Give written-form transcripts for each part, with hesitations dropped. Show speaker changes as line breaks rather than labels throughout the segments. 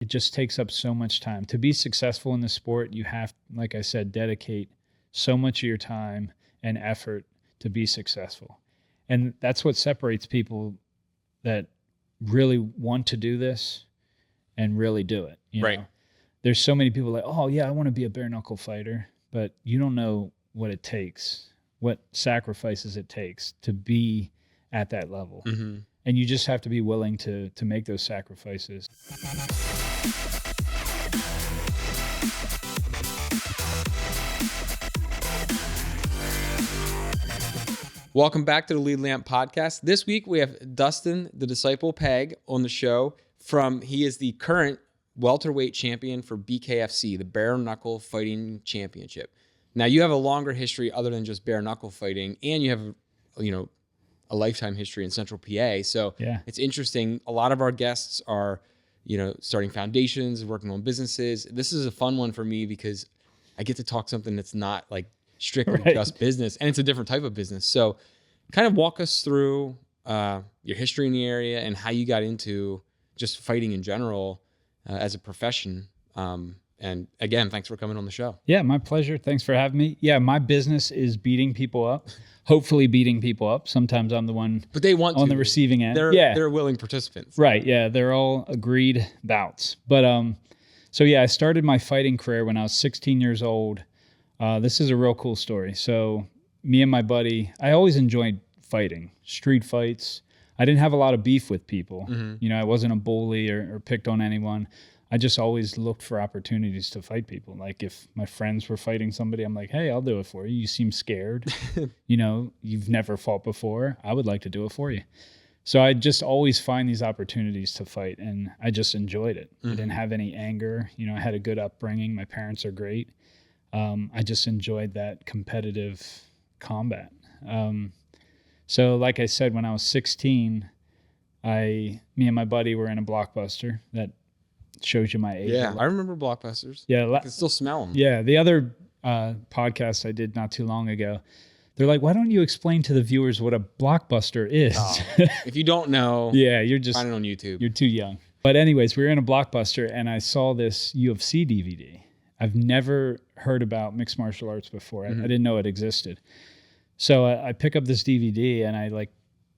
it just takes up so much time. To be successful in the sport, you have, like I said, dedicate so much of your time and effort to be successful. And that's what separates people that really want to do this and really do it. You know? There's so many people like, oh yeah, I want to be a bare knuckle fighter, but you don't know what it takes, what sacrifices it takes to be at that level. Mm-hmm. And you just have to be willing to make those sacrifices.
Welcome back to the Lead Lamp Podcast. This week we have Dustin, the disciple Pague, on the show. He is the current welterweight champion for BKFC, the Bare Knuckle Fighting Championship. Now you have a longer history other than just bare knuckle fighting, and you have, a lifetime history in Central PA. So It's interesting. A lot of our guests are, starting foundations, working on businesses. This is a fun one for me because I get to talk something that's not like strictly just business, and it's a different type of business. So kind of walk us through your history in the area and how you got into just fighting in general as a profession. And again, thanks for coming on the show.
Yeah, my pleasure. Thanks for having me. Yeah, my business is beating people up, hopefully beating people up. Sometimes I'm the one
but they want
on
to.
The receiving end.
They're willing participants.
Right, yeah. They're all agreed bouts. But so yeah, I started my fighting career when I was 16 years old. This is a real cool story. So me and my buddy, I always enjoyed fighting, street fights. I didn't have a lot of beef with people. Mm-hmm. I wasn't a bully or picked on anyone. I just always looked for opportunities to fight people. Like if my friends were fighting somebody, I'm like, hey, I'll do it for you. You seem scared. You've never fought before. I would like to do it for you. So I just always find these opportunities to fight, and I just enjoyed it. Mm-hmm. I didn't have any anger. I had a good upbringing. My parents are great. I just enjoyed that competitive combat. So like I said, when I was 16, me and my buddy were in a Blockbuster. That shows you my age.
Yeah, I remember Blockbusters.
Yeah.
I can still smell them.
Yeah, the other podcast I did not too long ago, they're like, why don't you explain to the viewers what a Blockbuster is?
If you don't know,
you're just
find it on YouTube.
You're too young. But anyways, we were in a Blockbuster, and I saw this UFC DVD. I've never heard about mixed martial arts before. Mm-hmm. I didn't know it existed. So I pick up this DVD, and I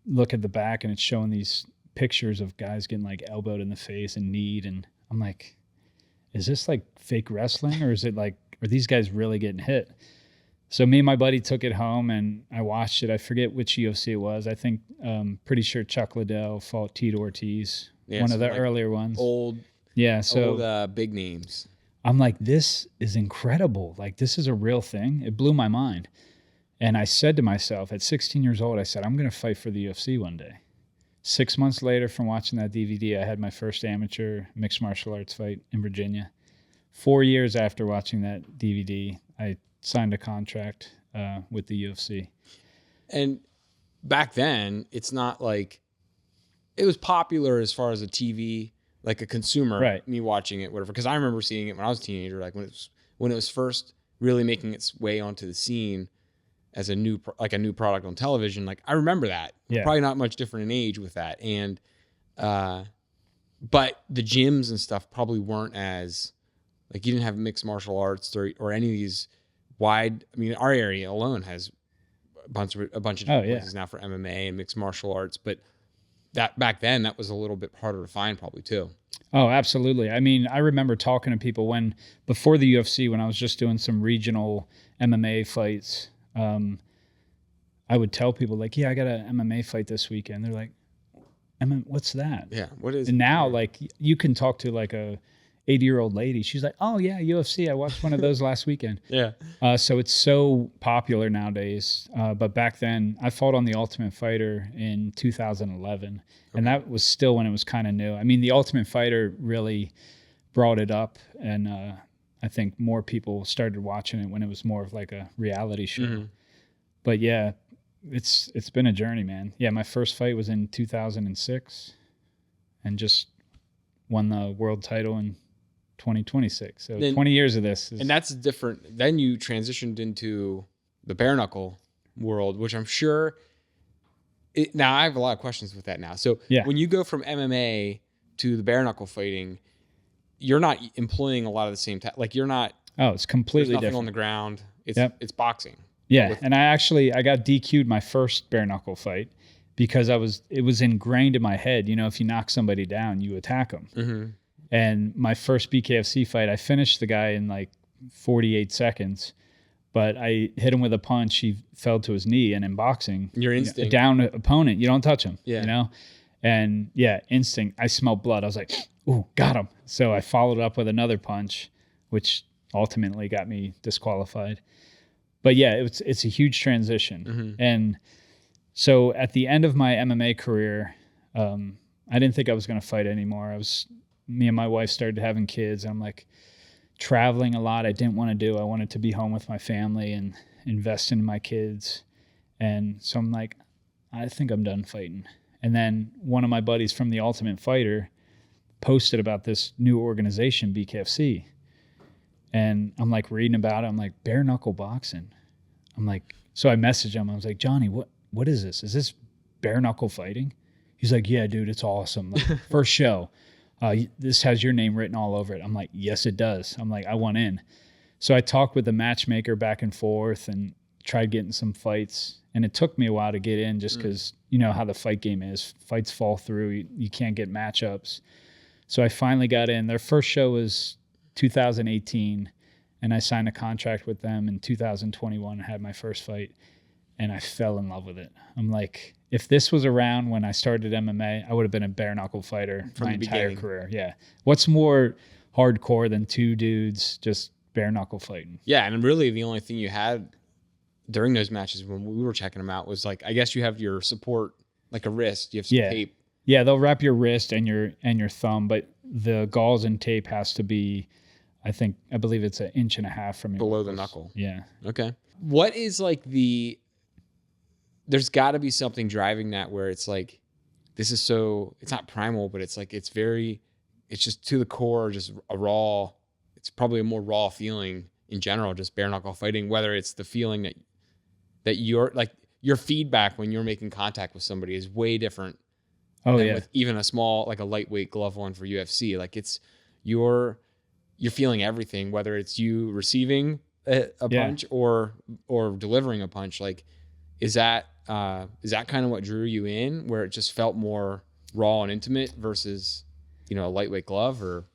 look at the back, and it's showing these pictures of guys getting elbowed in the face and kneed, and I'm like, is this fake wrestling, or is it are these guys really getting hit? So me and my buddy took it home, and I watched it. I forget which UFC it was. I think, pretty sure Chuck Liddell fought Tito Ortiz, one of the earlier ones.
Old big names.
I'm like, this is incredible. This is a real thing. It blew my mind. And I said to myself, at 16 years old, I said, I'm going to fight for the UFC one day. 6 months later from watching that DVD, I had my first amateur mixed martial arts fight in Virginia. 4 years after watching that DVD, I signed a contract with the UFC.
And back then, it's not like it was popular as far as a TV, like a consumer, me watching it, whatever. Because I remember seeing it when I was a teenager, when it was first really making its way onto the scene as a new product on television. I remember that. Yeah. Probably not much different in age with that. And but the gyms and stuff probably weren't as you didn't have mixed martial arts or any of these wide. I mean, our area alone has a bunch of different places now for MMA and mixed martial arts, but that back then that was a little bit harder to find probably too.
Oh, absolutely. I mean, I remember talking to people before the UFC, when I was just doing some regional MMA fights. I would tell people I got an MMA fight this weekend. They're like, what's that?
Yeah. What is?
And now you can talk to a 80-year-old lady. She's like, oh yeah, UFC. I watched one of those last weekend.
Yeah.
So it's so popular nowadays. But back then I fought on the Ultimate Fighter in 2011. And that was still when it was kind of new. I mean, the Ultimate Fighter really brought it up, and I think more people started watching it when it was more of a reality show. Mm-hmm. But yeah, it's been a journey, man. Yeah, my first fight was in 2006 and just won the world title in 2026. So then, 20 years of this.
And that's different. Then you transitioned into the bare knuckle world, which I'm sure... now, I have a lot of questions with that now. So when you go from MMA to the bare knuckle fighting... you're not employing a lot of the same like you're not.
Oh, it's completely
there's nothing
different
on the ground. It's it's boxing.
Yeah, and I got DQ'd my first bare knuckle fight because it was ingrained in my head. You know, if you knock somebody down, you attack them.
Mm-hmm.
And my first BKFC fight, I finished the guy in like 48 seconds, but I hit him with a punch. He fell to his knee, and in boxing,
your instinct,
a down opponent, you don't touch him.
Yeah.
You know, and instinct. I smelled blood. I was like, "Ooh, got him!" So I followed up with another punch, which ultimately got me disqualified. But yeah, it's a huge transition.
Mm-hmm.
And so at the end of my MMA career, I didn't think I was going to fight anymore. Me and my wife started having kids. I'm like traveling a lot. I didn't want to do. I wanted to be home with my family and invest in my kids. And so I'm like, I think I'm done fighting. And then one of my buddies from The Ultimate Fighter posted about this new organization, BKFC. And I'm like reading about it. I'm like, bare knuckle boxing. I'm like, so I messaged him. I was like, Johnny, what is this? Is this bare knuckle fighting? He's like, yeah, dude, it's awesome. Like, first show. This has your name written all over it. I'm like, yes, it does. I'm like, I want in. So I talked with the matchmaker back and forth and tried getting some fights. And it took me a while to get in just because you know how the fight game is. Fights fall through. You can't get matchups. So I finally got in. Their first show was 2018, and I signed a contract with them in 2021 and had my first fight. And I fell in love with it. I'm like, if this was around when I started MMA, I would have been a bare knuckle fighter
from
my
the
entire
beginning.
career. Yeah. What's more hardcore than two dudes just bare knuckle fighting?
Yeah, and really the only thing you had during those matches when we were checking them out was like, I guess you have your support, like a wrist. You have some tape.
Yeah, they'll wrap your wrist and your thumb, but the gauze and tape has to be, I believe it's 1.5 inches from your
below the knuckle.
Yeah.
Okay. What is like there's got to be something driving that where it's like, this is so, it's not primal, but it's like, it's just to the core, just it's probably a more raw feeling in general, just bare knuckle fighting, whether it's the feeling that you're like, your feedback when you're making contact with somebody is way different than with even a small, like a lightweight glove one for UFC. Like you're feeling everything, whether it's you receiving a punch or delivering a punch. Like, is that kind of what drew you in, where it just felt more raw and intimate versus, you know, a lightweight glove? Or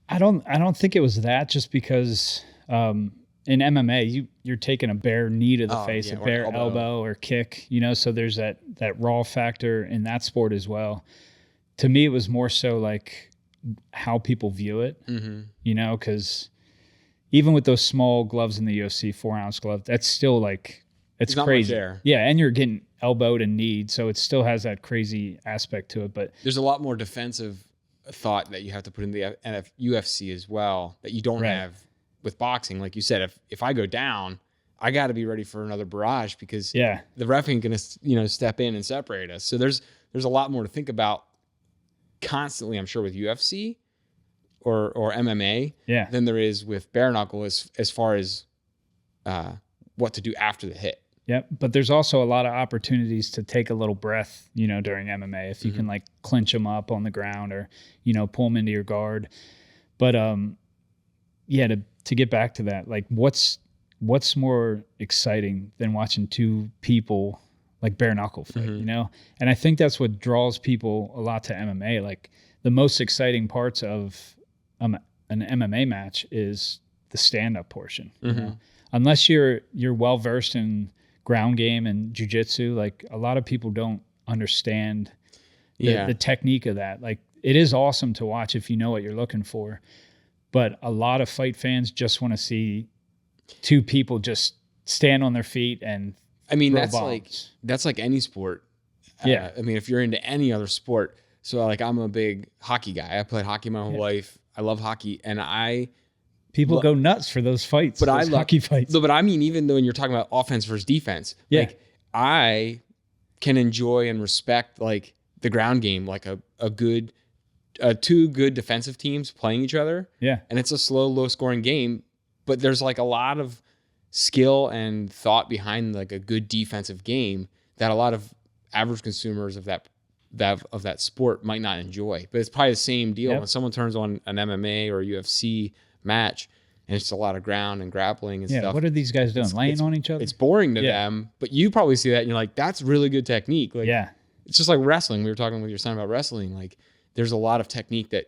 I don't think it was that, just because in MMA you're taking a bare knee to the face, a bare elbow or kick, you know, so there's that raw factor in that sport as well. To me, it was more so like how people view it, you know, because even with those small gloves in the UFC, 4-ounce glove, that's still like, it's crazy. Yeah, and you're getting elbowed and kneed, so it still has that crazy aspect to it. But
there's a lot more defensive thought that you have to put in the UFC as well that you don't have with boxing. Like you said, if I go down, I got to be ready for another barrage because the ref ain't gonna step in and separate us. So there's a lot more to think about constantly, I'm sure, with UFC or MMA than there is with bare knuckle as far as what to do after the hit.
Yep. But there's also a lot of opportunities to take a little breath, you know, during MMA, if you can like clinch them up on the ground or, you know, pull them into your guard. But to get back to that, like what's more exciting than watching two people like bare knuckle fight, you know? And I think that's what draws people a lot to MMA. Like the most exciting parts of an MMA match is the stand-up portion. You know? Unless you're well-versed in ground game and jiu-jitsu, like a lot of people don't understand the technique of that. Like it is awesome to watch if you know what you're looking for, but a lot of fight fans just want to see two people just stand on their feet and
I mean,
throw
that's
bombs.
like any sport.
Yeah.
I mean, if you're into any other sport, so like I'm a big hockey guy. I played hockey my whole life. I love hockey, and
people go nuts for those fights,
but
those hockey fights.
No, but I mean, even though when you're talking about offense versus defense, like I can enjoy and respect like the ground game, like two good defensive teams playing each other. Yeah. And it's a slow, low scoring game, but there's like a lot of skill and thought behind like a good defensive game that a lot of average consumers of that that sport might not enjoy. But it's probably the same deal
Yep.
when someone turns on an MMA or UFC match and it's a lot of ground and grappling and stuff.
What are these guys doing? Laying on each other?
It's boring to them, but you probably see that and you're like, that's really good technique. Like,
yeah.
it's just like wrestling. We were talking with your son about wrestling. Like, there's a lot of technique that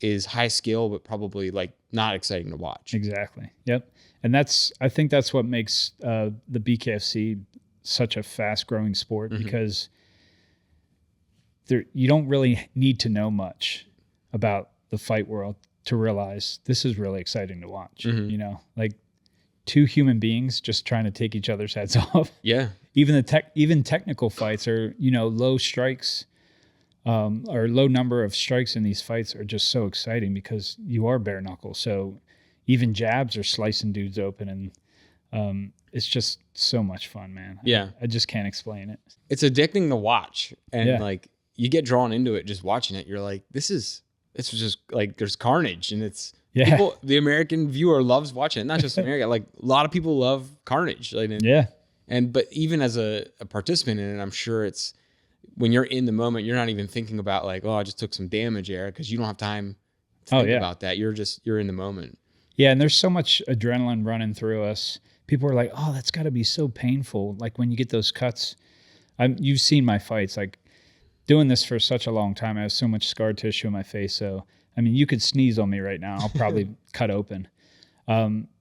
is high skill, but probably like not exciting to watch.
Exactly. Yep. And I think that's what makes the BKFC such a fast growing sport, because you don't really need to know much about the fight world to realize this is really exciting to watch. You know, like two human beings just trying to take each other's heads off.
Yeah.
Even technical fights are, you know, low strikes, or low number of strikes in these fights are just so exciting because you are bare knuckle. So even jabs are slicing dudes open, and it's just so much fun, man.
Yeah.
I just can't explain it.
It's addicting to watch. And
Yeah.
like, you get drawn into it just watching it. You're like, it's just like, there's carnage, and it's people, the American viewer loves watching it. Not just America. Like, a lot of people love carnage. Like, but even as a participant in it, I'm sure it's, when you're in the moment, you're not even thinking about like, oh, I just took some damage there, because you don't have time to think about that. You're in the moment. Yeah.
And there's so much adrenaline running through us. People are like, oh, that's got to be so painful. Like when you get those cuts, you've seen my fights, like doing this for such a long time. I have so much scar tissue in my face. So, I mean, you could sneeze on me right now. I'll probably cut open.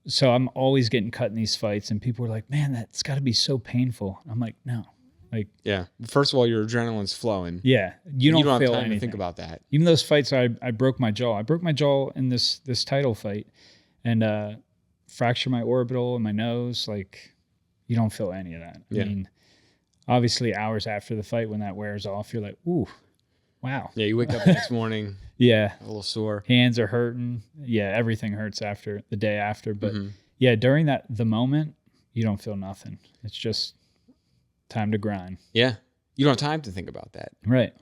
So I'm always getting cut in these fights, and people are like, man, that's got to be so painful. I'm like, no. Like,
yeah. First of all, your adrenaline's flowing.
Yeah. You don't
have
feel
time
anything.
to think about that.
Even those fights, I broke my jaw. I broke my jaw in this title fight, and fractured my orbital and my nose. Like, you don't feel any of that. I mean, obviously hours after the fight, when that wears off, you're like, ooh, wow.
Yeah. You wake up the next morning.
Yeah.
A little sore.
Hands are hurting. Yeah. Everything hurts after the day after. But yeah, during the moment, you don't feel nothing. It's just time to grind.
Yeah. You don't have time to think about that.
Right.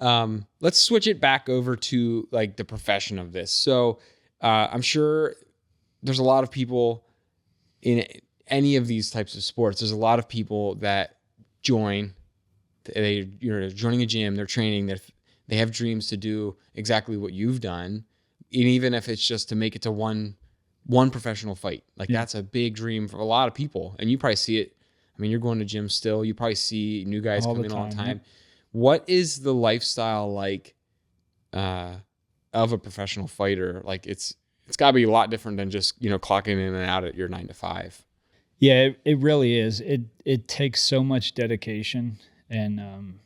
Let's switch it back over to like the profession of this. So I'm sure there's a lot of people in any of these types of sports. There's a lot of people that join. You're joining a gym. They're training. They have dreams to do exactly what you've done, and even if it's just to make it to one professional fight. Like that's a big dream for a lot of people, and you probably see it. I mean, you're going to gym still. You probably see new guys come in all the time. Yeah. What is the lifestyle like of a professional fighter? Like it's got to be a lot different than just, clocking in and out at your 9 to 5.
Yeah, it really is. It takes so much dedication, and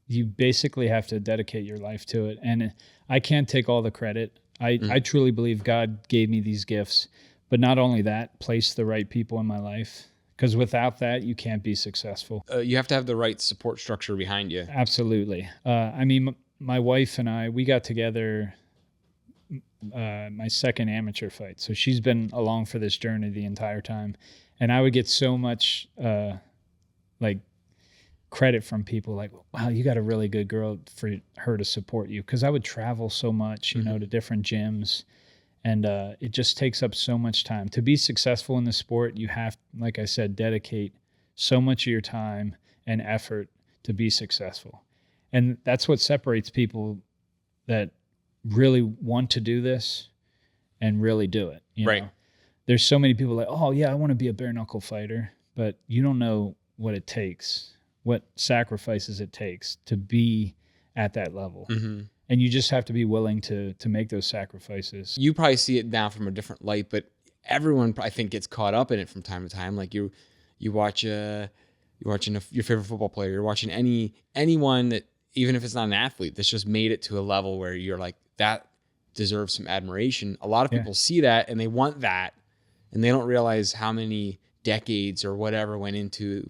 you basically have to dedicate your life to it. And I can't take all the credit. I truly believe God gave me these gifts, but not only that, placed the right people in my life. Because without that, you can't be successful.
You have to have the right support structure behind you.
Absolutely. I mean, my wife and I, we got together my second amateur fight. So she's been along for this journey the entire time. And I would get so much credit from people like, wow, you got a really good girl for her to support you. Because I would travel so much, to different gyms. And it just takes up so much time. To be successful in the sport, you have, like I said, dedicate so much of your time and effort to be successful. And that's what separates people that really want to do this and really do it. You know? There's so many people like, oh, yeah, I want to be a bare knuckle fighter. But you don't know what it takes, what sacrifices it takes to be at that level. Mm-hmm. And you just have to be willing to make those sacrifices.
You probably see it now from a different light, but everyone, I think, gets caught up in it from time to time. Like you watch you're watching your favorite football player. You're watching anyone that, even if it's not an athlete, that's just made it to a level where you're like, that deserves some admiration. A lot of people see that and they want that, and they don't realize how many decades or whatever went into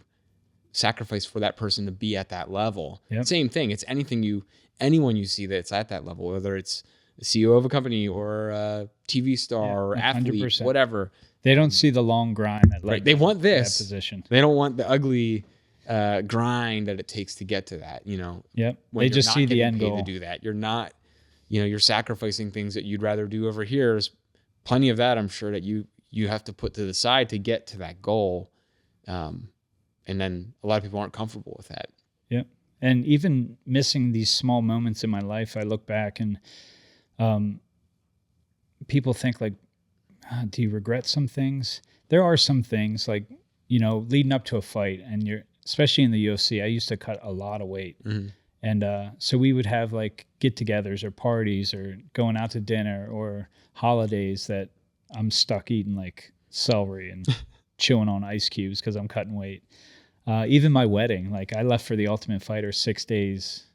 sacrifice for that person to be at that level. Yep. Same thing. It's anyone you see that's at that level, whether it's the CEO of a company or a TV star or athlete, 100%. Whatever.
They don't see the long grind that
they want this
position.
They don't want the ugly grind that it takes to get to that.
Yep. They just see the end goal
to do that. You're not, you're sacrificing things that you'd rather do over here. There's plenty of that, I'm sure, that you have to put to the side to get to that goal. And then a lot of people aren't comfortable with that.
Yep. And even missing these small moments in my life, I look back and people think like, do you regret some things? There are some things like, leading up to a fight, and especially in the UFC, I used to cut a lot of weight. Mm-hmm. And so we would have like get-togethers or parties or going out to dinner or holidays that I'm stuck eating like celery and chewing on ice cubes because I'm cutting weight. Even my wedding, like I left for the Ultimate Fighter 6 days.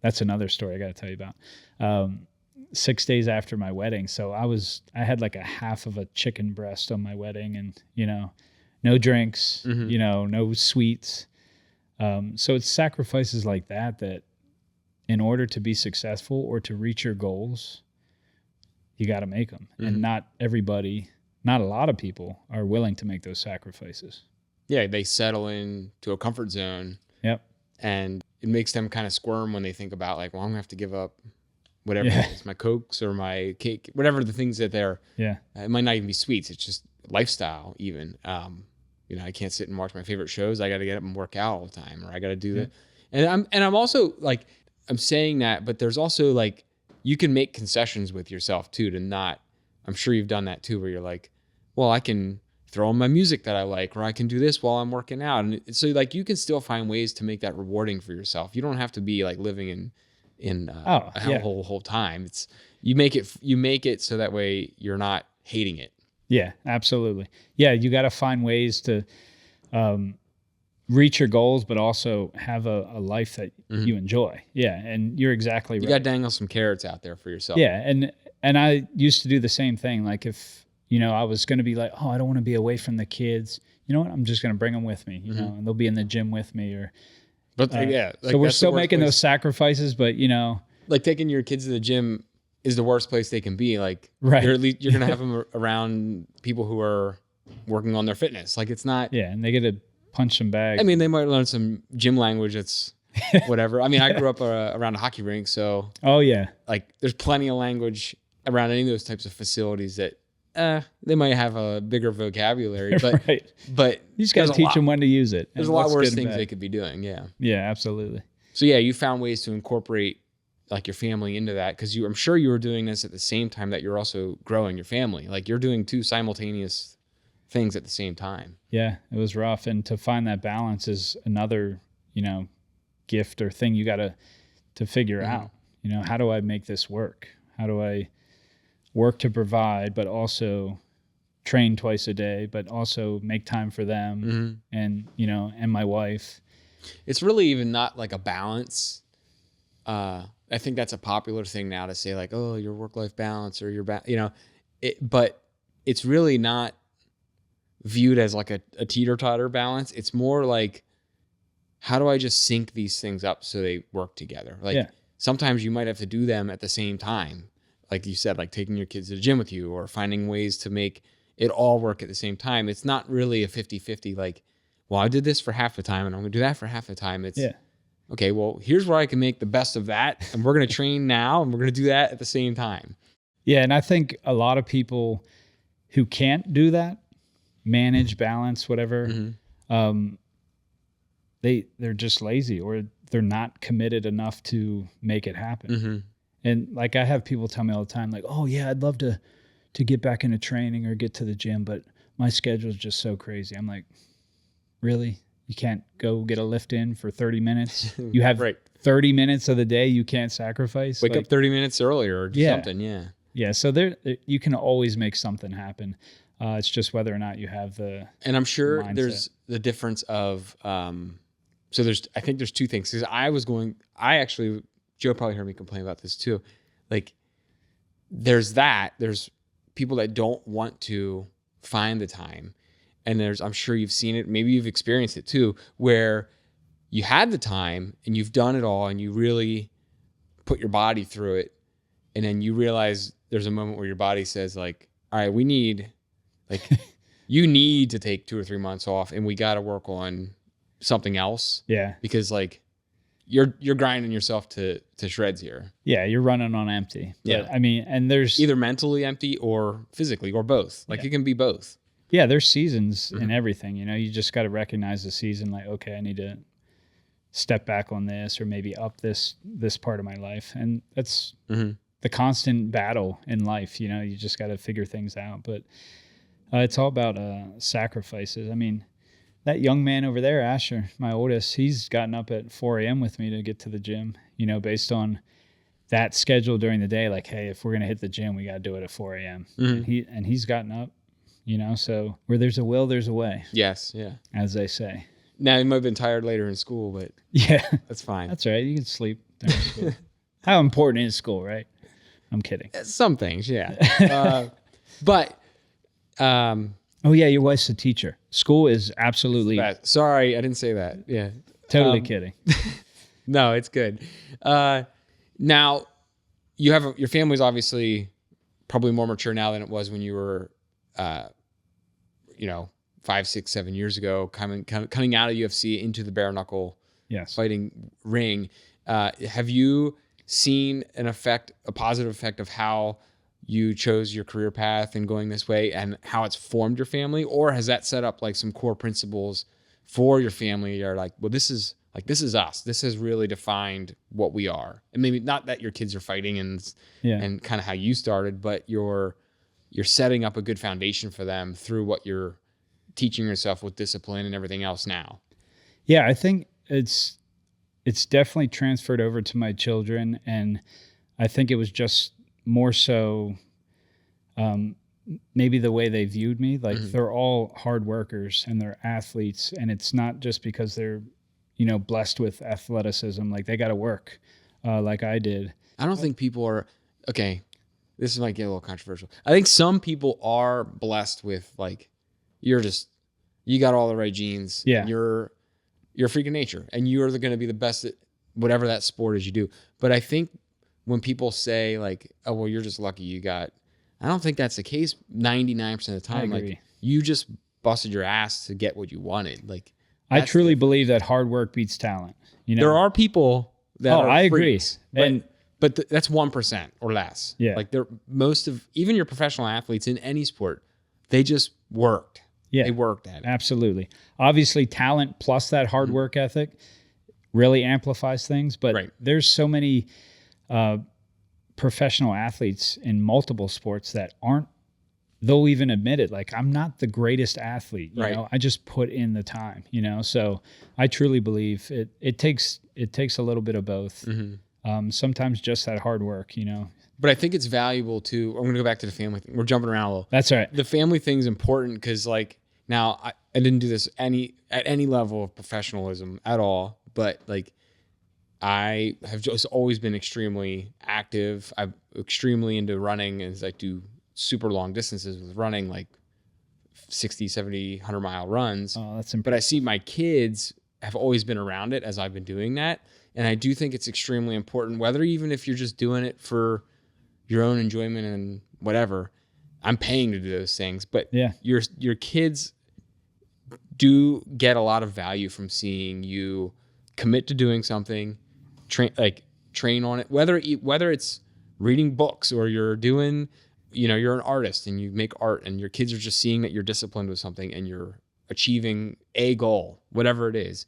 That's another story I got to tell you about. 6 days after my wedding. So I had like a half of a chicken breast on my wedding, and, no drinks, mm-hmm. No sweets. So it's sacrifices like that in order to be successful or to reach your goals, you got to make them. Mm-hmm. And not a lot of people are willing to make those sacrifices.
Yeah, they settle into a comfort zone.
Yep.
And it makes them kind of squirm when they think about like, well, I'm going to have to give up whatever it is, my Cokes or my cake, whatever the things that they're, it might not even be sweets. It's just lifestyle even. I can't sit and watch my favorite shows. I got to get up and work out all the time, or I got to do that. And I'm also like, I'm saying that, but there's also like, you can make concessions with yourself too, I'm sure you've done that too, where you're like, well, I can throw on my music that I like, or I can do this while I'm working out. And so like, you can still find ways to make that rewarding for yourself. You don't have to be like living in a hellhole whole time. It's you make it so that way you're not hating it.
Yeah, absolutely. Yeah, you got to find ways to reach your goals, but also have a life that mm-hmm. you enjoy. Yeah, and you're exactly right.
You got to dangle some carrots out there for yourself.
Yeah, and I used to do the same thing. Like if I was going to be like, I don't want to be away from the kids. You know what? I'm just going to bring them with me. Mm-hmm. And they'll be in the gym with me, or.
But like,
so we're still making those sacrifices, but
like taking your kids to the gym is the worst place they can be. Like,
right.
You're going to have them around people who are working on their fitness. Like it's not.
Yeah. And they get to punch some bags.
I mean, they might learn some gym language. It's whatever. I mean, I grew up around a hockey rink. So.
Oh yeah.
Like there's plenty of language around any of those types of facilities that they might have a bigger vocabulary, but
right.
But
you just got to teach them when to use it.
There's a lot worse things they could be doing. Yeah.
Yeah, absolutely.
So yeah, you found ways to incorporate like your family into that, because I'm sure you were doing this at the same time that you're also growing your family. Like you're doing two simultaneous things at the same time.
Yeah, it was rough, and to find that balance is another gift or thing you got to figure mm-hmm. out. How do I make this work? How do I work to provide, but also train twice a day, but also make time for them mm-hmm. and, and my wife.
It's really even not like a balance. I think that's a popular thing now to say like, oh, your work-life balance or your, but it's really not viewed as like a teeter-totter balance. It's more like, how do I just sync these things up so they work together? Like sometimes you might have to do them at the same time. Like you said, like taking your kids to the gym with you or finding ways to make it all work at the same time. It's not really a 50-50, like, well, I did this for half the time and I'm going to do that for half the time. It's, okay, well, here's where I can make the best of that. And we're going to train now and we're going to do that at the same time.
Yeah, and I think a lot of people who can't do that, manage, balance, whatever, mm-hmm. They're just lazy, or they're not committed enough to make it happen. Mm-hmm. And like I have people tell me all the time, like, oh yeah, I'd love to get back into training or get to the gym, but my schedule is just so crazy. I'm like, really? You can't go get a lift in for 30 minutes? You have 30 minutes of the day you can't sacrifice?
Wake up 30 minutes earlier or do something,
Yeah, so there you can always make something happen. It's just whether or not you have the
And I'm sure
mindset.
There's the difference of, I think there's two things. Because Joe probably heard me complain about this too. Like there's people that don't want to find the time. And I'm sure you've seen it, maybe you've experienced it too, where you had the time and you've done it all and you really put your body through it. And then you realize there's a moment where your body says like, all right, you need to take 2 or 3 months off and we got to work on something else.
Yeah.
Because like you're grinding yourself to shreds here.
Yeah. You're running on empty. But, I mean, and there's
either mentally empty or physically or both. Like it can be both.
Yeah. There's seasons in everything, you just got to recognize the season. Like, okay, I need to step back on this or maybe up this part of my life. And that's the constant battle in life. You just got to figure things out. But it's all about sacrifices. I mean, that young man over there, Asher, my oldest, he's gotten up at 4 a.m. with me to get to the gym, based on that schedule during the day. Like, hey, if we're going to hit the gym, we got to do it at 4 a.m. And he's gotten up, so where there's a will, there's a way.
Yes. Yeah.
As they say.
Now, you might have been tired later in school, but
yeah,
that's fine.
That's right. You can sleep during school. How important is school, right? I'm kidding.
Some things, yeah. But
oh yeah, your wife's a teacher. School is absolutely.
Sorry, I didn't say that. Yeah,
totally kidding.
No, it's good. Now, your family's obviously probably more mature now than it was when you were, 5, 6, 7 years ago, coming out of UFC into the bare knuckle fighting ring. Have you seen a positive effect of how you chose your career path and going this way, and how it's formed your family? Or has that set up like some core principles for your family? You're like, well, this is us. This has really defined what we are. And maybe not that your kids are fighting and kind of how you started, but you're setting up a good foundation for them through what you're teaching yourself with discipline and everything else now.
Yeah, I think it's definitely transferred over to my children, and I think it was just more so maybe the way they viewed me. Like they're all hard workers and they're athletes, and it's not just because they're blessed with athleticism. Like they got to work like I did.
I don't think people are okay. This might get a little controversial. I think some people are blessed with like, you got all the right genes.
Yeah.
You're a freak of nature, and you're going to be the best at whatever that sport is you do. But I think when people say like, oh, well, you're just lucky I don't think that's the case 99% of the time. Like you just busted your ass to get what you wanted. Like
I truly believe that hard work beats talent.
There are people that are
I
freaks,
agree.
But that's 1% or less.
Yeah.
Like even your professional athletes in any sport, they just worked.
Yeah.
They worked at it.
Absolutely. Obviously, talent plus that hard work ethic really amplifies things. But there's so many professional athletes in multiple sports that they'll even admit it. Like, I'm not the greatest athlete. You know, I just put in the time, So I truly believe it takes a little bit of both. Sometimes just that hard work,
But I think it's valuable too. I'm going to go back to the family thing. We're jumping around a little.
That's right.
The family thing is important because, like, now I didn't do this at any level of professionalism at all, but like I have just always been extremely active. I'm extremely into running, and I do super long distances with running, like 60, 70, 100-mile runs.
Oh, that's impressive.
But I see my kids have always been around it as I've been doing that. And I do think it's extremely important, whether even if you're just doing it for your own enjoyment and whatever, I'm paying to do those things. But your kids do get a lot of value from seeing you commit to doing something, train on it, whether it's reading books or you're doing, you're an artist and you make art, and your kids are just seeing that you're disciplined with something and you're achieving a goal, whatever it is.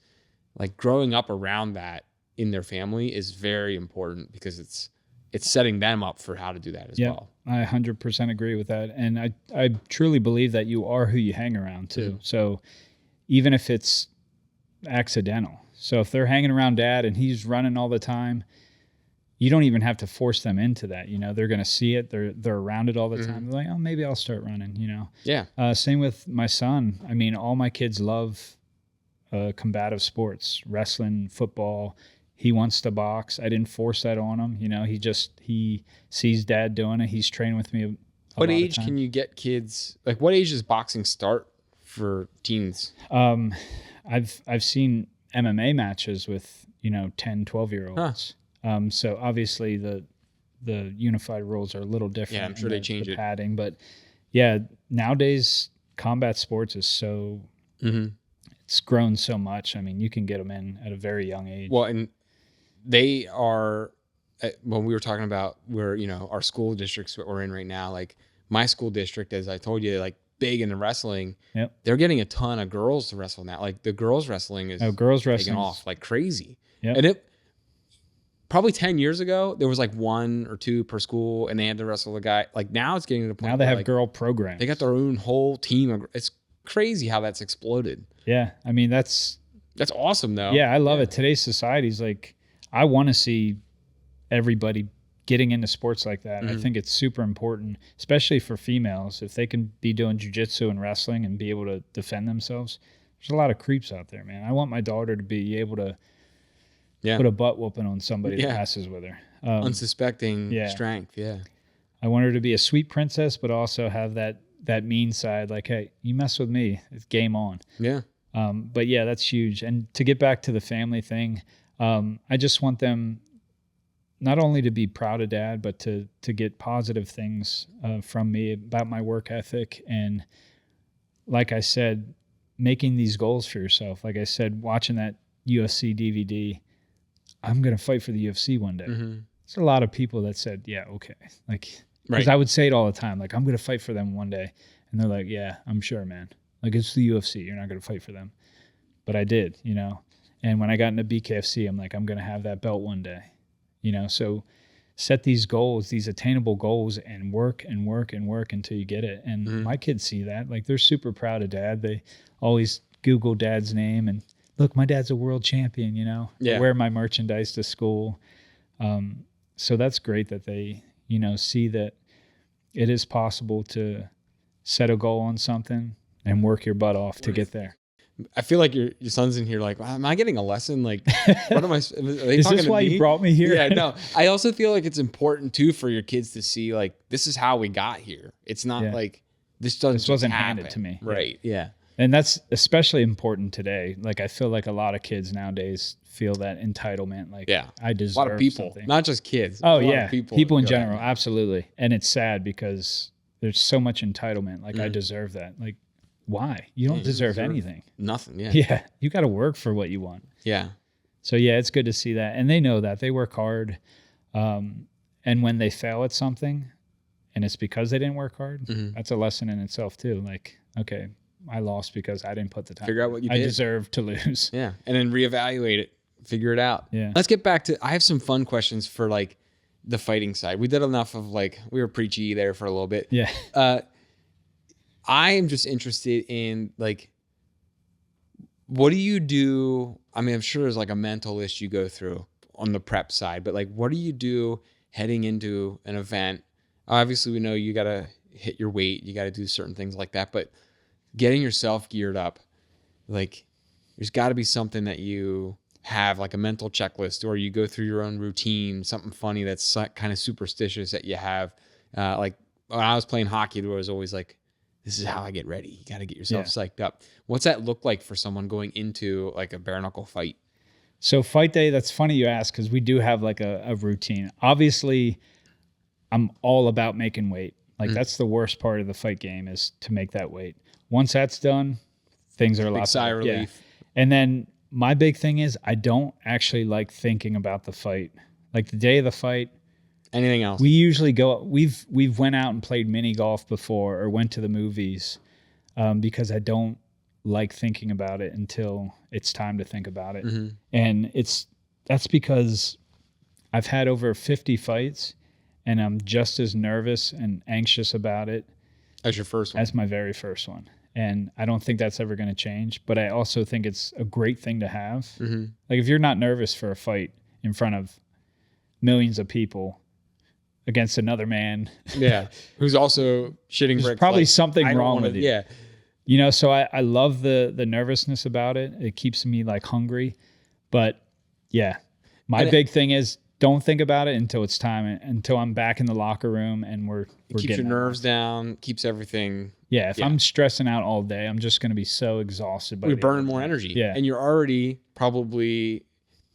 Like growing up around that in their family is very important because it's setting them up for how to do that as well.
I 100% agree with that. And I truly believe that you are who you hang around too. So even if it's accidental. So if they're hanging around dad and he's running all the time, you don't even have to force them into that. They're going to see it. They're around it all the time. They're like, oh, maybe I'll start running, Yeah. Same with my son. I mean, all my kids love combative sports, wrestling, football. He wants to box. I didn't force that on him. He sees dad doing it. He's trained with me.
What age can you get kids? Like, what age does boxing start for teens?
I've seen MMA matches with 10, 12-year-olds. So obviously the unified rules are a little different.
Yeah, I'm sure they change
the
it.
Padding, but yeah, nowadays combat sports is so. It's grown so much. I mean, you can get them in at a very young age.
Well, and they are, when we were talking about where, our school districts that we're in right now, like my school district, as I told you, like big into wrestling.
Yep.
They're getting a ton of girls to wrestle now. Like the girls wrestling is
girls
taking
wrestling
off like crazy.
Yep.
And it probably 10 years ago, there was like 1 or 2 per school and they had to wrestle a guy. Like now it's getting to the point
now they
where,
have
like,
girl programs.
they got their own whole team. It's crazy how that's exploded.
Yeah. I mean, that's
awesome though.
Yeah, I love it. Today's society's like, I want to see everybody getting into sports like that. I think it's super important, especially for females. If they can be doing jiu-jitsu and wrestling and be able to defend themselves, there's a lot of creeps out there, man. I want my daughter to be able to put a butt whooping on somebody that messes with her.
Unsuspecting strength,
I want her to be a sweet princess, but also have that mean side. Like, hey, you mess with me, it's game on.
Yeah.
But yeah, that's huge. And to get back to the family thing, I just want them not only to be proud of dad, but to get positive things from me about my work ethic. And like I said, making these goals for yourself. Like I said, watching that UFC DVD, I'm going to fight for the UFC one day. There's a lot of people that said, yeah, okay. Like, because I would say it all the time, like, I'm going to fight for them one day. And they're like, yeah, I'm sure, man. Like, it's the UFC. You're not going to fight for them. But I did, you know. And when I got into BKFC, I'm like, I'm going to have that belt one day. You know, so set these goals, these attainable goals, and work and work and work until you get it. And my kids see that. Like, they're super proud of dad. They always Google dad's name and, look, my dad's a world champion, you know. I wear my merchandise to school. So that's great that they, you know, see that it is possible to set a goal on something and work your butt off to get there.
I feel like your son's in here like, wow, am I getting a lesson? Like, what am I? Are they
is
talking
this
to
why
me?
you brought me here?
Yeah, no. I also feel like it's important too for your kids to see like, this is how we got here. It's not like this wasn't
handed to me.
Right. Yeah.
And that's especially important today. Like, I feel like a lot of kids nowadays feel that entitlement. Like, I deserve
a lot of people,
something.
not just kids.
Oh yeah. People in
go
general. Absolutely. And it's sad because there's so much entitlement. Like, I deserve that. Like, why? You don't deserve anything.
Nothing. Yeah.
Yeah. You got to work for what you want.
Yeah.
So yeah, it's good to see that. And they know that. They work hard. And when they fail at something and it's because they didn't work hard, that's a lesson in itself too. Like, okay, I lost because I didn't put the time.
Figure out what you did.
I deserve to lose.
Yeah. And then reevaluate it. Figure it out.
Yeah.
Let's get back to, I have some fun questions for like the fighting side. We did enough of like, we were preachy there for a little bit.
Yeah.
I am just interested in like, what do you do? I mean, I'm sure there's like a mental list you go through on the prep side, but like, what do you do heading into an event? Obviously we know you got to hit your weight. You got to do certain things like that, but getting yourself geared up, like there's got to be something that you have, like a mental checklist, or you go through your own routine, something funny that's kind of superstitious that you have. Like when I was playing hockey, there was always like, this is how I get ready. You got to get yourself psyched up. What's that look like for someone going into like a bare knuckle fight?
So fight day, that's funny you ask, because we do have like a routine. Obviously, I'm all about making weight. Like that's the worst part of the fight game, is to make that weight. Once that's done, things are a lot
sigh of relief.
Yeah. And then my big thing is I don't actually like thinking about the fight. Like the day of the fight.
Anything else?
We usually go, we've went out and played mini golf before or went to the movies because I don't like thinking about it until it's time to think about it. And that's because I've had over 50 fights and I'm just as nervous and anxious about it
as your first one.
As my very first one. And I don't think that's ever going to change, but I also think it's a great thing to have. Like if you're not nervous for a fight in front of millions of people against another man,
who's also shitting bricks,
there's probably
like,
something wrong with you.
Yeah.
You know, so I love the nervousness about it. It keeps me like hungry. But yeah, my big thing is don't think about it until it's time, until I'm back in the locker room and we're
keeps
getting
your nerves down, keeps everything.
Yeah, if I'm stressing out all day, I'm just going to be so exhausted.
You're burning more energy. Yeah. And you're already probably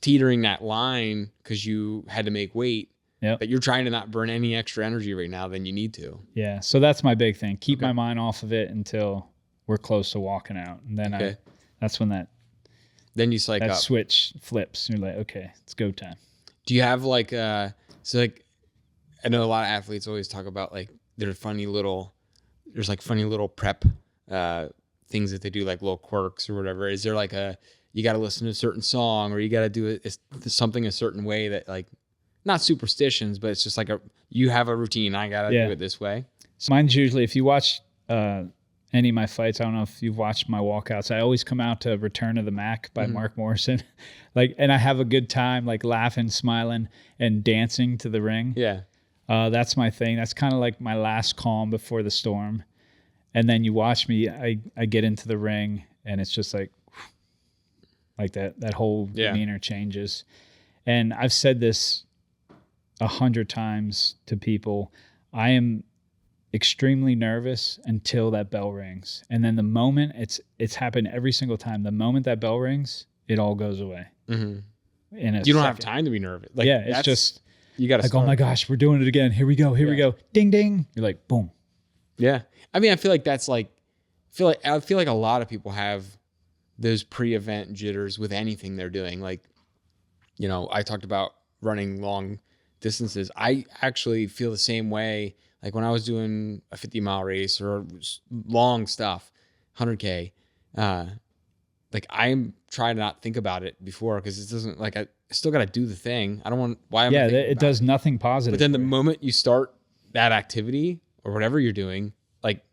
teetering that line because you had to make weight. That you're trying to not burn any extra energy right now than you need to.
Yeah, so that's my big thing. Keep my mind off of it until we're close to walking out. And then that's when
then you psych
that
up.
Switch flips. You're like, okay, it's go time.
Do you have like so like I know a lot of athletes always talk about like their funny little there's like funny little prep things that they do, like little quirks or whatever. Is there like you got to listen to a certain song, or you got to do something a certain way that, like, not superstitions, but it's just like you have a routine. I got to do it this way.
So mine's usually, if you watch any of my fights, I don't know if you've watched my walkouts, I always come out to Return of the Mac by Mark Morrison. And I have a good time, like laughing, smiling, and dancing to the ring. Yeah. That's my thing. That's kind of like my last calm before the storm. And then you watch me, I get into the ring, and it's just like that whole demeanor changes. And I've said this 100 times to people. I am extremely nervous until that bell rings. And then the moment, it's happened every single time, the moment that bell rings, it all goes away. Mm-hmm.
You don't have time to be nervous. Like,
it's just,
you got to
like, oh my gosh, we're doing it again. Here we go. Here we go. Ding, ding. You're like, boom.
Yeah. I mean, I feel like that's like, I feel like a lot of people have those pre-event jitters with anything they're doing. Like, you know, I talked about running long distances. I actually feel the same way. Like when I was doing a 50-mile race or long stuff, 100K, like I'm trying to not think about it before, because it doesn't, like, I still got to do the thing. I don't want, why am I thinking
it does nothing positive.
But then the moment you start that activity or whatever you're doing, like,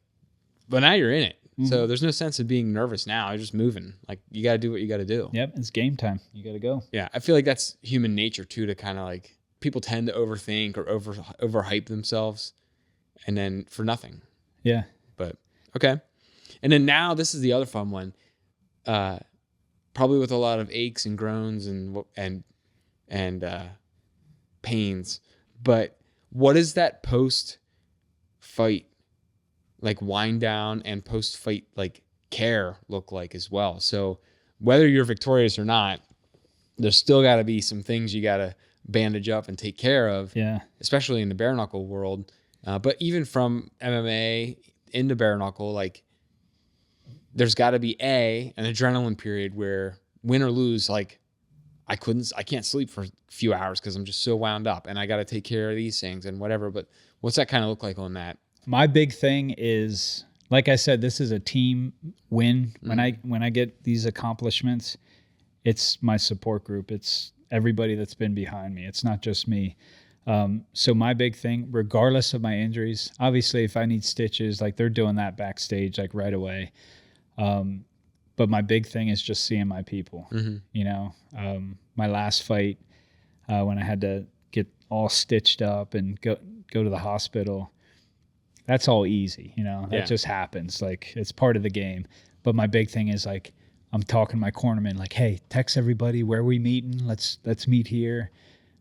but now you're in it. Mm-hmm. So there's no sense of being nervous now. You're just moving. Like, you got to do what you got to do.
Yep. It's game time. You got to go.
Yeah. I feel like that's human nature too, to kind of like, people tend to overthink or overhype themselves, and then for nothing.
Yeah.
But okay. And then now this is the other fun one. Probably with a lot of aches and groans and pains. But what is that post fight, like, wind down and post fight, like, care look like as well? So whether you're victorious or not, there's still got to be some things you got to bandage up and take care of.
Yeah.
Especially in the bare knuckle world. But even from MMA into bare knuckle, like, there's got to be an adrenaline period where, win or lose, like, I can't sleep for a few hours because I'm just so wound up, and I got to take care of these things and whatever. But what's that kind of look like on that?
My big thing is, like I said, this is a team win. Mm-hmm. When I get these accomplishments, it's my support group. It's everybody that's been behind me. It's not just me. So my big thing, regardless of my injuries, obviously if I need stitches, like, they're doing that backstage, like, right away. But my big thing is just seeing my people. Mm-hmm. You know, my last fight, when I had to get all stitched up and go to the hospital, that's all easy. You know, that just happens. Like, it's part of the game. But my big thing is, like, I'm talking to my cornerman, like, hey, text everybody, where are we meeting? Let's meet here.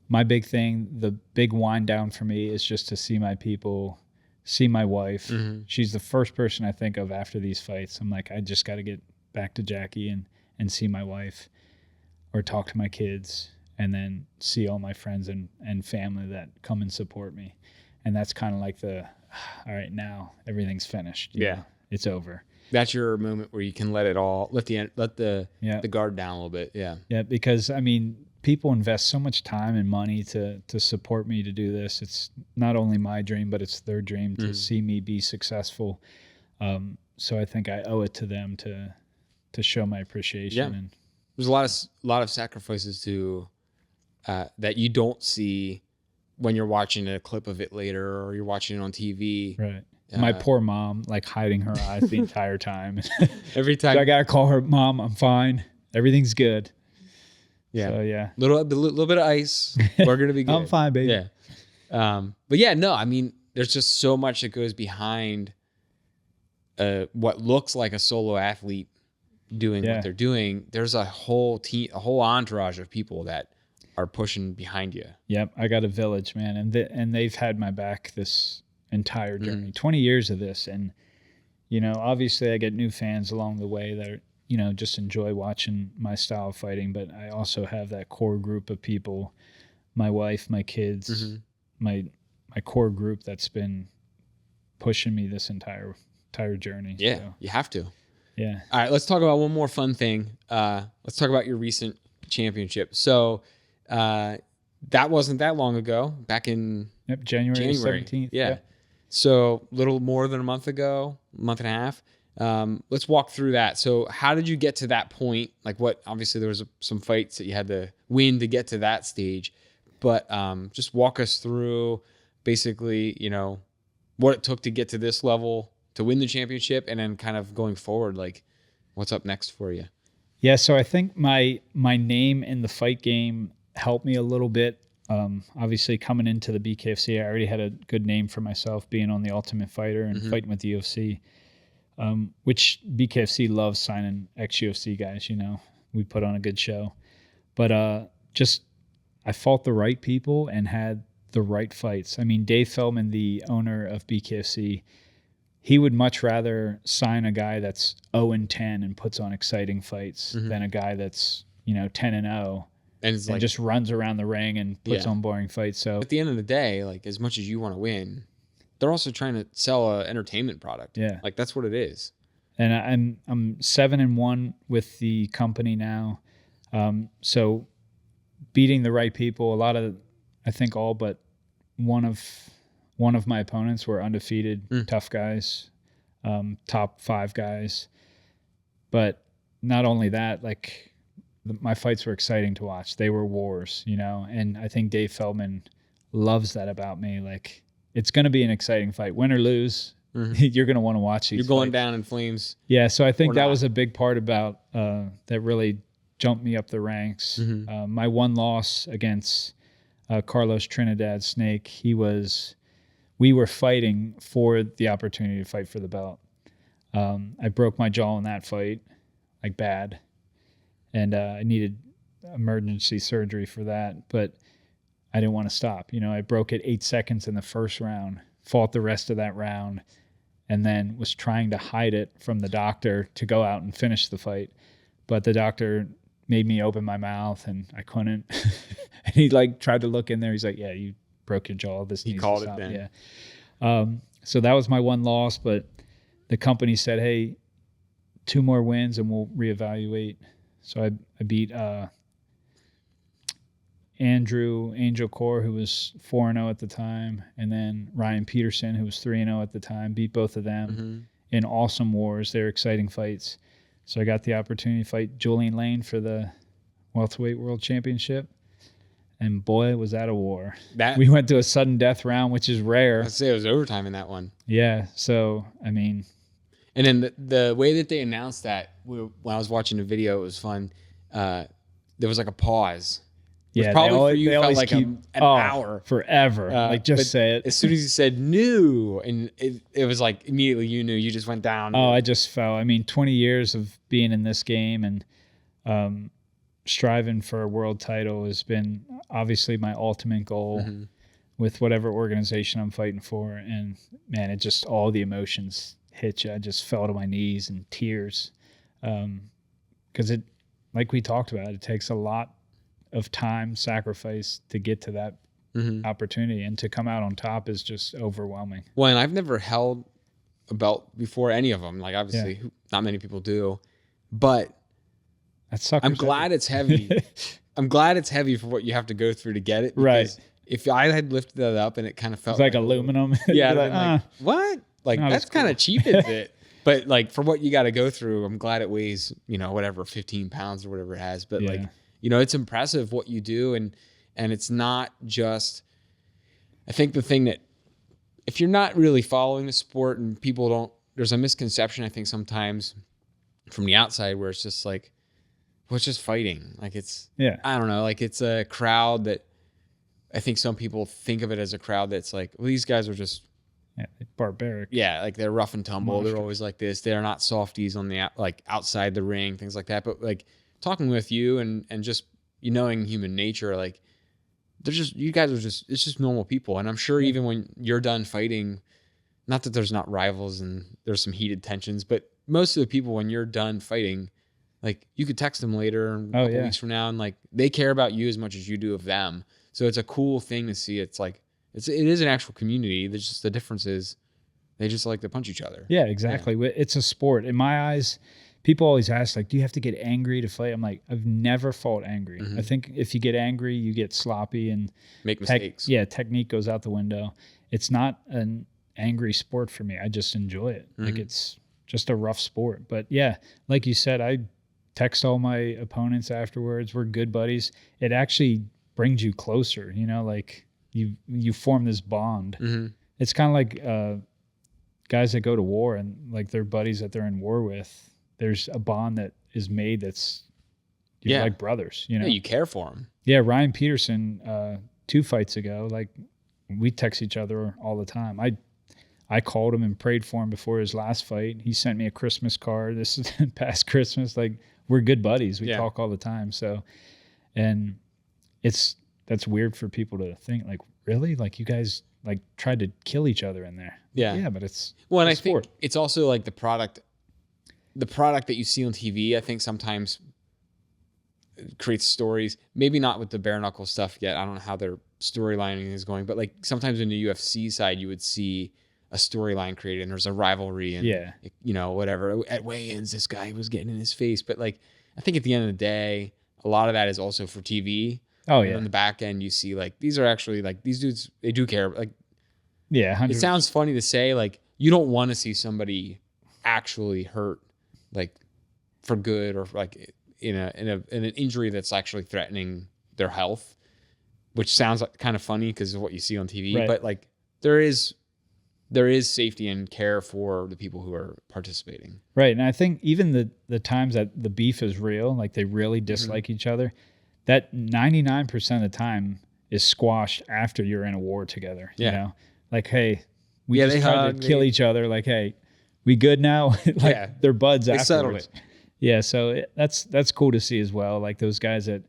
My big thing, the big wind down for me is just to see my people, see my wife. Mm-hmm. She's the first person I think of after these fights. I'm like, I just got to get back to Jackie and see my wife, or talk to my kids, and then see all my friends and family that come and support me. And that's kind of like all right, now everything's finished. You know, it's over.
That's your moment where you can let it all, let the guard down a little bit. Yeah. Yeah.
Because I mean, people invest so much time and money to support me to do this. It's not only my dream, but it's their dream to see me be successful. So I think I owe it to them to show my appreciation. Yeah. And
there's a lot of sacrifices to that you don't see when you're watching a clip of it later, or you're watching it on TV.
Right. My poor mom, like, hiding her eyes the entire time.
Every time.
So I got to call her, Mom, I'm fine. Everything's good.
Yeah.
So, yeah.
Little bit of ice. We're going to be good.
I'm fine, baby.
Yeah. But yeah, no, I mean, there's just so much that goes behind what looks like a solo athlete doing what they're doing. There's a whole team, a whole entourage of people that are pushing behind you.
Yep. I got a village, man. And they've had my back this entire journey, 20 years of this. And, you know, obviously I get new fans along the way that are, you know, just enjoy watching my style of fighting. But I also have that core group of people, my wife, my kids, my core group that's been pushing me this entire journey.
Yeah,
so,
you have to.
Yeah.
All right, let's talk about one more fun thing. Let's talk about your recent championship. So that wasn't that long ago, back in
January 17th.
Yeah. So a little more than a month ago, month and a half. Let's walk through that. So how did you get to that point? Like obviously there was some fights that you had to win to get to that stage, but just walk us through basically, what it took to get to this level to win the championship, and then kind of going forward, like what's up next for you?
Yeah. So I think my name in the fight game helped me a little bit. Obviously coming into the BKFC, I already had a good name for myself being on the Ultimate Fighter and fighting with the UFC. Which BKFC loves signing ex-UFC guys, we put on a good show. But I fought the right people and had the right fights. I mean, Dave Feldman, the owner of BKFC, he would much rather sign a guy that's 0-10 and puts on exciting fights than a guy that's, 10-0 and just runs around the ring and puts on boring fights. So
at the end of the day, like as much as you want to win, they're also trying to sell an entertainment product.
Yeah.
Like that's what it is.
And I'm 7-1 with the company now. So beating the right people, I think all but one of my opponents were undefeated, tough guys, top 5 guys. But not only that, like my fights were exciting to watch. They were wars, and I think Dave Feldman loves that about me. Like, it's going to be an exciting fight. Win or lose, you're going to want to watch these.
You're going
fights.
down in flames.
Yeah, so I think that was a big part about that really jumped me up the ranks. My one loss against Carlos Trinidad Snake, we were fighting for the opportunity to fight for the belt. I broke my jaw in that fight, like bad, and I needed emergency surgery for that, but I didn't want to stop. I broke it 8 seconds in the first round, fought the rest of that round, and then was trying to hide it from the doctor to go out and finish the fight. But the doctor made me open my mouth and I couldn't. And he tried to look in there. He's like, yeah, you broke your jaw. This needs to stop. He called it then. Yeah. So that was my one loss, but the company said, hey, 2 more wins and we'll reevaluate. So I beat Andrew Angel Core, who was 4-0 at the time, and then Ryan Peterson, who was 3-0 at the time, beat both of them in awesome wars. They were exciting fights. So I got the opportunity to fight Julian Lane for the Welterweight World Championship. And boy, was that a war. We went to a sudden death round, which is rare.
I'd say it was overtime in that one.
Yeah. So, I mean.
And then the way that they announced that, when I was watching the video, it was fun. There was like a pause.
Yeah,
probably for you felt like an hour.
Forever. Just say it.
As soon as you said new, and it was like immediately you knew, you just went down.
Oh, I just fell. I mean, 20 years of being in this game and striving for a world title has been obviously my ultimate goal with whatever organization I'm fighting for. And man, it just, all the emotions hit you. I just fell to my knees and tears. Because it, like we talked about, it takes a lot of time, sacrifice to get to that opportunity, and to come out on top is just overwhelming.
Well, and I've never held a belt before any of them. Like obviously not many people do, but I'm glad it's heavy. I'm glad it's heavy for what you have to go through to get it.
Right.
If I had lifted that up and it kind of felt
like aluminum.
Yeah. Like, what? Like that's kind of cheap, is it? But like for what you got to go through, I'm glad it weighs, whatever, 15 pounds or whatever it has. But it's impressive what you do. And it's not just, I think the thing that, if you're not really following the sport and people don't, there's a misconception, I think sometimes from the outside where it's just like, well, it's just fighting. Like it's, I don't know, like it's a crowd that I think some people think of it as a crowd that's like, well, these guys are just
barbaric.
Yeah. Like they're rough and tumble. Monster. They're always like this. They're not softies on the, outside the ring, things like that. But like talking with you and just, knowing human nature, like you guys are just, it's just normal people. And I'm sure even when you're done fighting, not that there's not rivals and there's some heated tensions, but most of the people, when you're done fighting, like you could text them later a couple weeks from now, and like they care about you as much as you do of them. So it's a cool thing to see. It's like, it is an actual community. There's just the difference is they just like to punch each other.
Yeah, exactly. Yeah. It's a sport. In my eyes, people always ask, like, do you have to get angry to fight? I'm like, I've never fought angry. I think if you get angry, you get sloppy and
make mistakes.
Technique goes out the window. It's not angry sport for me. I just enjoy it.
Mm-hmm.
Like it's just a rough sport. But yeah, like you said, I text all my opponents afterwards. We're good buddies. It actually brings you closer, you know, like you form this bond.
Mm-hmm.
It's kind of like guys that go to war and like their buddies that they're in war with. There's a bond that is made that's you're like brothers, you know.
Yeah, you care for them.
Yeah, Ryan Peterson, 2 fights ago, like we text each other all the time. I called him and prayed for him before his last fight. He sent me a Christmas card. This is past Christmas. Like we're good buddies. We talk all the time. So, and that's weird for people to think like, really? Like you guys like tried to kill each other in there.
Yeah.
Yeah, but it's
and I
sport.
think it's also like the product that you see on TV, I think sometimes creates stories, maybe not with the bare knuckle stuff yet. I don't know how their storylining is going, but like sometimes in the UFC side, you would see a storyline created and there's a rivalry and, you know, whatever. At weigh-ins, this guy was getting in his face. But like, I think at the end of the day, a lot of that is also for TV.
Oh,
and
yeah.
on the back end, you see like, these are actually like, these dudes, they do care. Like,
yeah, 100%.
It sounds funny to say, like, you don't want to see somebody actually hurt, like, for good or like in an injury that's actually threatening their health, which sounds like kind of funny because of what you see on TV.
Right.
But like, there is safety and care for the people who are participating.
Right. And I think even the times that the beef is real, like they really dislike each other, that 99% of the time is squashed after you're in a war together.
Yeah.
You know, like, hey, we just tried
hug,
to kill each other. Like, hey, we good now? Like they're buds
they
afterwards.
settled it.
Yeah. So that's cool to see as well. Like those guys that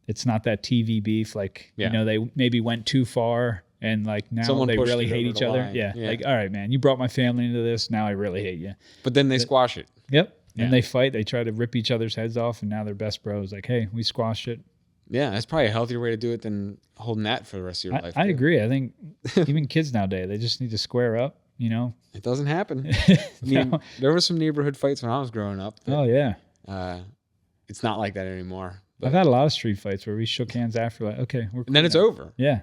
it's not that TV beef. Like, you know, they maybe went too far. And like now
Someone
they
pushed
really
it
hate
over
each
the
other.
line.
Yeah. Like, all right, man, you brought my family into this. Now I really hate you.
But then they squash it.
Yep.
Yeah.
And they fight. They try to rip each other's heads off. And now they're best bros. Like, hey, we squashed it.
Yeah. That's probably a healthier way to do it than holding that for the rest of your life.
I agree. I think even kids nowadays, they just need to square up, you know?
It doesn't happen. I mean, there were some neighborhood fights when I was growing up.
Oh, yeah.
It's not like that anymore. But
I've had a lot of street fights where we shook hands after, like, okay, we're cool
and then it's
now.
over.
Yeah.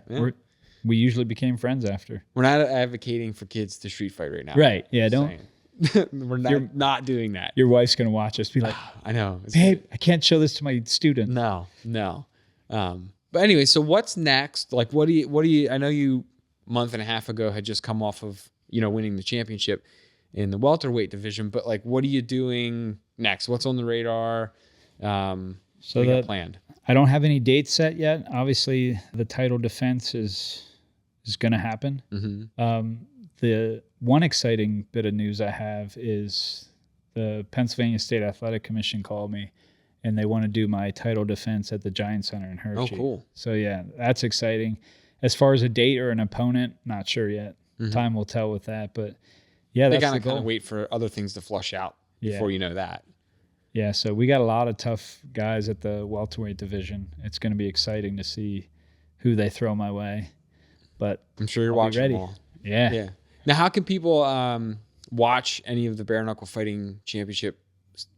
We usually became friends after.
We're not advocating for kids to street fight right now.
Right. Yeah.
We're not doing that.
Your wife's going to watch us be like,
I know.
babe, I can't show this to my student.
No. But anyway, so what's next? Like, what do you, I know you a month and a half ago had just come off of, you know, winning the championship in the welterweight division, but like, what are you doing next? What's on the radar?
So
that planned.
I don't have any dates set yet. Obviously the title defense is going to happen.
Mm-hmm.
The one exciting bit of news I have is the Pennsylvania State Athletic Commission called me and they want to do my title defense at the Giant Center in Hershey.
Oh, cool.
So yeah, that's exciting. As far as a date or an opponent, not sure yet.
Mm-hmm.
Time will tell with that, but yeah,
they
that's the goal.
kind of wait for other things to flush out before you know that.
Yeah, so we got a lot of tough guys at the welterweight division. It's going to be exciting to see who they throw my way. But
I'm sure you're
I'll
watching
ready.
them all.
Yeah.
Now, how can people watch any of the bare knuckle fighting championship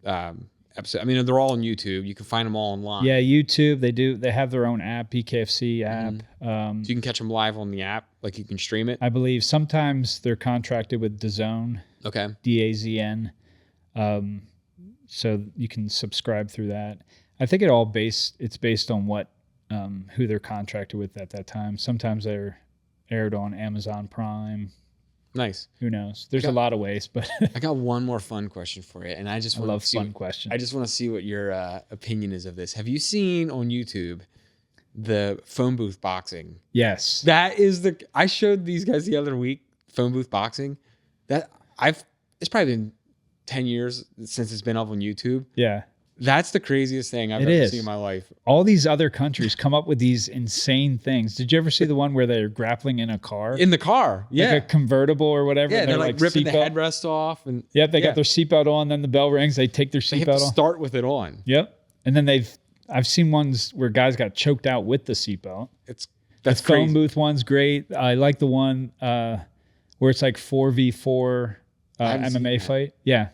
episodes? I mean, they're all on YouTube. You can find them all online.
Yeah, YouTube. They have their own app, BKFC app.
So you can catch them live on the app, like you can stream it.
I believe sometimes they're contracted with DAZN.
Okay.
DAZN. So you can subscribe through that. I think it's based on what who they're contracted with at that time. Sometimes they're aired on Amazon Prime.
Nice.
Who knows? There's a lot of ways, but
I got one more fun question for you, and I just want to see
questions.
I just want to see what your opinion is of this. Have you seen on YouTube the phone booth boxing?
Yes.
That is I showed these guys the other week phone booth boxing. It's probably been 10 years since it's been up on YouTube.
Yeah.
That's the craziest thing I've ever seen in my life.
All these other countries come up with these insane things. Did you ever see the one where they're grappling in a car?
In the car, yeah.
Like a convertible or whatever.
Yeah, they're like ripping the headrest off. And
yep, they got their seatbelt on, then the bell rings, they take their seatbelt off.
They have to start with it on.
Yep. And then I've seen ones where guys got choked out with the seatbelt.
That's
the
crazy.
phone booth one's great. I like the one where it's like 4v4 MMA fight. Yeah.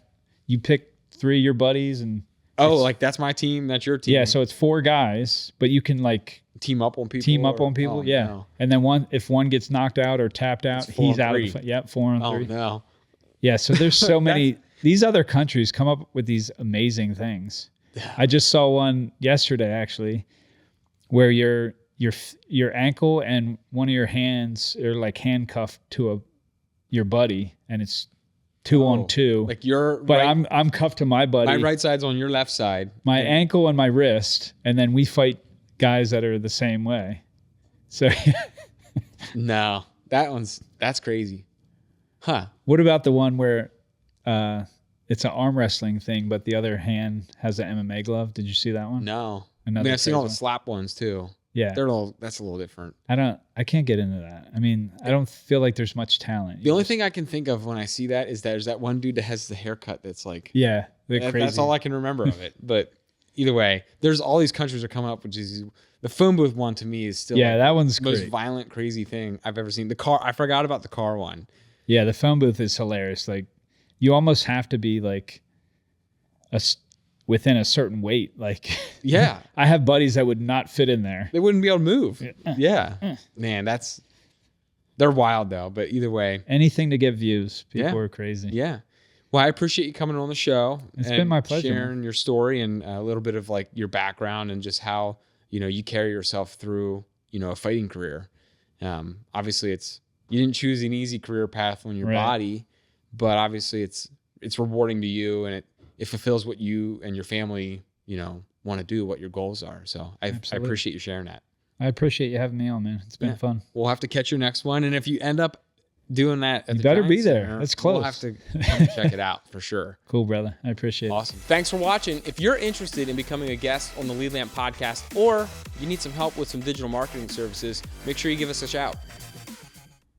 You pick 3 of your buddies and
Oh, like that's my team. That's your team.
Yeah. So it's 4 guys, but you can like
team up on people.
Oh, yeah. No. And then if one gets knocked out or tapped out, he's out of the fight. Yep. 4 on 3.
Oh no. Yeah.
So there's so many. These other countries come up with these amazing things. I just saw one yesterday actually, where your ankle and one of your hands are like handcuffed to your buddy, and it's 2 on 2.
Like you're,
but right, I'm cuffed to my buddy.
My right side's on your left side.
My ankle and my wrist, and then we fight guys that are the same way. So
no, that's crazy, huh?
What about the one where it's an arm wrestling thing, but the other hand has an MMA glove? Did you see that one?
No. I've seen all the slap ones too.
Yeah,
that's a little different.
I can't get into that. I mean, I don't feel like there's much talent.
The only thing I can think of when I see that is there's that one dude that has the haircut that's like,
yeah, crazy.
That's all I can remember of it. But either way, there's all these countries are coming up, which is the phone booth one to me is still
that one's
the most violent, crazy thing I've ever seen. The car, I forgot about the car one.
Yeah, the phone booth is hilarious. Like you almost have to be like within a certain weight. Like,
yeah,
I have buddies that would not fit in there.
They wouldn't be able to move. Yeah. Man, they're wild though. But either way,
anything to get views. People are crazy.
Yeah. Well, I appreciate you coming on the show.
It's been my pleasure.
Sharing your story and a little bit of like your background and just how, you carry yourself through, a fighting career. Obviously you didn't choose an easy career path on your body, but obviously it's rewarding to you, and it fulfills what you and your family, want to do, what your goals are. So I appreciate you sharing that.
I appreciate you having me on, man. It's been fun.
We'll have to catch your next one. And if you end up doing that,
you better be there. That's close.
We'll have to come check it out for sure.
Cool, brother. I appreciate it.
Awesome. Thanks for watching. If you're interested in becoming a guest on the Lead Lamp podcast, or you need some help with some digital marketing services, make sure you give us a shout.